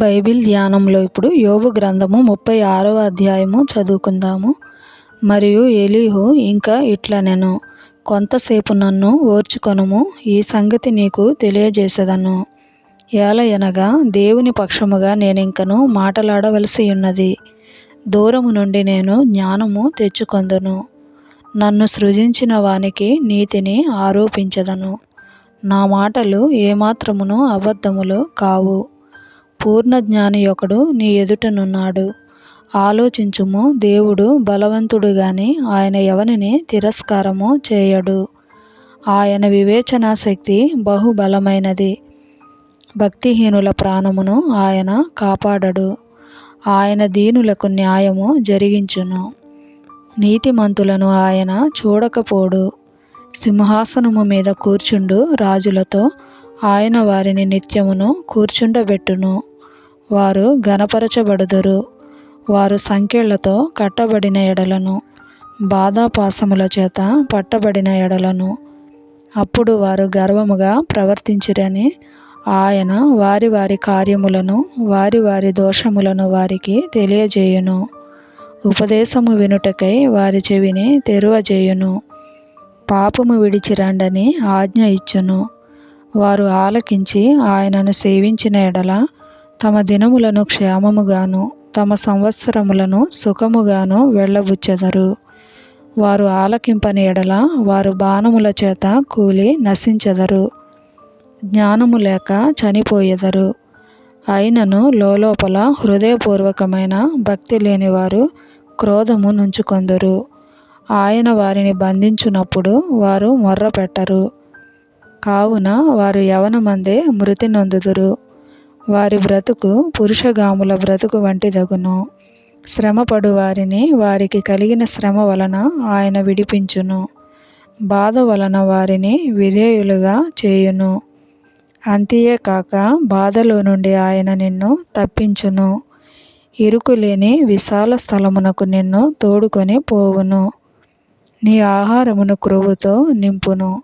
Bible ధ్యానంలో ఇప్పుడు యోబు గ్రంథము 36వ అధ్యాయము చదువుకుందాము. మరియు ఎలీహు ఇంకా ఇట్లనెను, కొంతసేపు నన్ను ఓర్చుకొనుము, ఈ సంగతి నీకు తెలియజేసేదను. ఏలయనగా దేవుని పక్షముగా నేనింకను మాటలాడవలసి ఉన్నది. దూరము నుండి నేను జ్ఞానము తెచ్చుకొందును. నన్ను సృజించిన వానికి నీతిని ఆరోపించెదను. నా మాటలు ఏమాత్రమును అబద్ధములు కావు. పూర్ణ జ్ఞాని ఒకడు నీ ఎదుటనున్నాడు. ఆలోచించుము, దేవుడు బలవంతుడు గాని ఆయన ఎవనిని తిరస్కారము చేయడు. ఆయన వివేచనా శక్తి బహుబలమైనది. భక్తిహీనుల ప్రాణమును ఆయన కాపాడడు. ఆయన దీనులకు న్యాయము జరిగించును. నీతిమంతులను ఆయన చూడకపోడు. సింహాసనము మీద కూర్చుండు రాజులతో ఆయన వారిని నిత్యమును కూర్చుండబెట్టును. వారు ఘనపరచబడుదురు. వారు సంకెళ్లతో కట్టబడిన ఎడలను, బాధాపాసముల చేత పట్టబడిన ఎడలను. అప్పుడు వారు గర్వముగా ప్రవర్తించిరని ఆయన వారి వారి కార్యములను వారి వారి దోషములను వారికి తెలియజేయును. ఉపదేశము వినుటకై వారి చెవిని తెరువజేయును. పాపము విడిచిరండని ఆజ్ఞ ఇచ్చును. వారు ఆలకించి ఆయనను సేవించిన ఎడల తమ దినములను క్షేమముగాను తమ సంవత్సరములను సుఖముగాను వెళ్ళబుచ్చెదరు. వారు ఆలకింపని ఎడల వారు బాణముల చేత కూలి నశించెదరు. జ్ఞానము లేక చనిపోయెదరు. అయినను లోలోపల హృదయపూర్వకమైన భక్తి లేనివారు క్రోధము నుంచుకొందురు. ఆయన వారిని బంధించునప్పుడు వారు మొర్రపెట్టరు. కావున వారు యవనమందే మృతి నొందుదురు. వారి బ్రతుకు పురుషగాముల బ్రతుకు వంటిదగును. శ్రమపడు వారిని వారికి కలిగిన శ్రమ వలన ఆయన విడిపించును. బాధ వలన వారిని విధేయులుగా చేయును. అంతియే కాక బాధలో నుండి ఆయన నిన్ను తప్పించును. ఇరుకులేని విశాల స్థలమునకు నిన్ను తోడుకొని పోవును. నీ ఆహారమును క్రొవ్వుతో నింపును.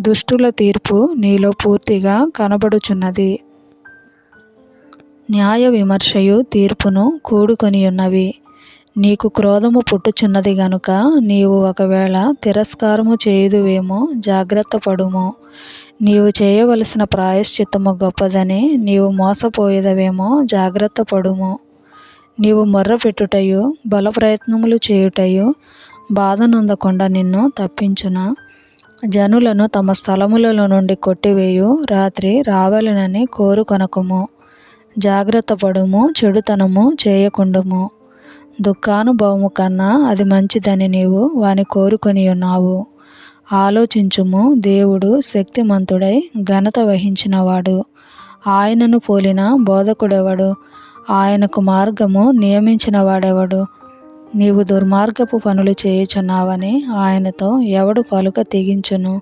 దుష్టుల తీర్పు నీలో పూర్తిగా కనబడుచున్నది. న్యాయ విమర్శయు తీర్పును కూడుకొనియున్నవి. నీకు క్రోధము పుట్టుచున్నది గనుక నీవు ఒకవేళ తిరస్కారము చేయుదువేమో జాగ్రత్త పడుము. నీవు చేయవలసిన ప్రాయశ్చిత్తము గొప్పదని నీవు మోసపోయేదవేమో జాగ్రత్త పడుము. నీవు మొర్రపెట్టుటయు బలప్రయత్నములు చేయుటయు బాధ నొందకుండా నిన్ను తప్పించునా? జనులను తమ స్థలములలో నుండి కొట్టివేయు రాత్రి రావాలనని కోరుకొనకుము. జాగ్రత్త పడుము, చెడుతనము చేయకుండుము. దుఃఖానుభవము కన్నా అది మంచిదని నీవు వాని కోరుకొని ఉన్నావు. ఆలోచించుము, దేవుడు శక్తిమంతుడై ఘనత వహించినవాడు. ఆయనను పోలిన బోధకుడెవడు? ఆయనకు మార్గము నియమించిన వాడెవడు? నీవు దుర్మార్గపు పనులు చేయుచున్నావని ఆయనతో ఎవడు పలుక తెగించును?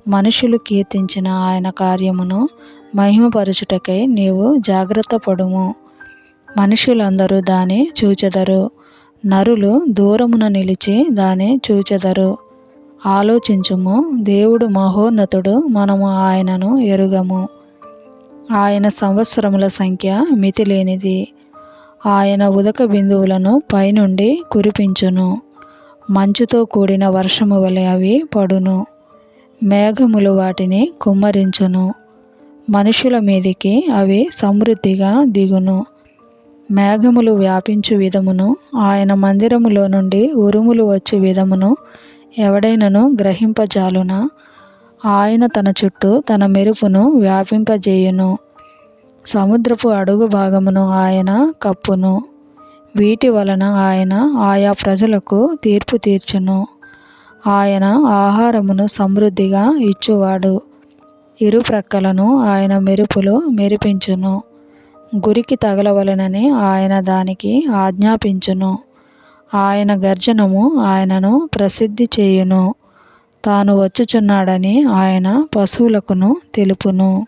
మనుషులు కీర్తించిన ఆయన కార్యమును మహిమపరచుటకై నీవు జాగ్రత్త పడుము. మనుషులందరూ దాని చూచెదరు. నరులు దూరమున నిలిచి దాని చూచెదరు. ఆలోచించుము, దేవుడు మహోన్నతుడు, మనము ఆయనను ఎరుగము. ఆయన సంవత్సరముల సంఖ్య మితిలేనిది. ఆయన ఉదక బిందువులను పైనుండి కురిపించును. మంచుతో కూడిన వర్షము వలె అవి పడును. మేఘములు వాటిని కుమ్మరించును. మనుషుల మీదికి అవి సమృద్ధిగా దిగును. మేఘములు వ్యాపించు విధమును ఆయన మందిరములో నుండి ఉరుములు వచ్చు విధమును ఎవడైనను గ్రహింపజాలునా? ఆయన తన చుట్టూ తన మెరుపును వ్యాపింపజేయును. సముద్రపు అడుగు భాగమును ఆయన కప్పును. వీటి వలన ఆయన ఆయా ప్రజలకు తీర్పు తీర్చును. ఆయన ఆహారమును సమృద్ధిగా ఇచ్చువాడు. ఇరు ప్రక్కలను ఆయన మెరుపులు మెరిపించును. గురికి తగలవలెనని ఆయన దానికి ఆజ్ఞాపించును. ఆయన గర్జనము ఆయనను ప్రసిద్ధి చేయును. తాను వచ్చుచున్నాడని ఆయన పశువులకును తెలుపును.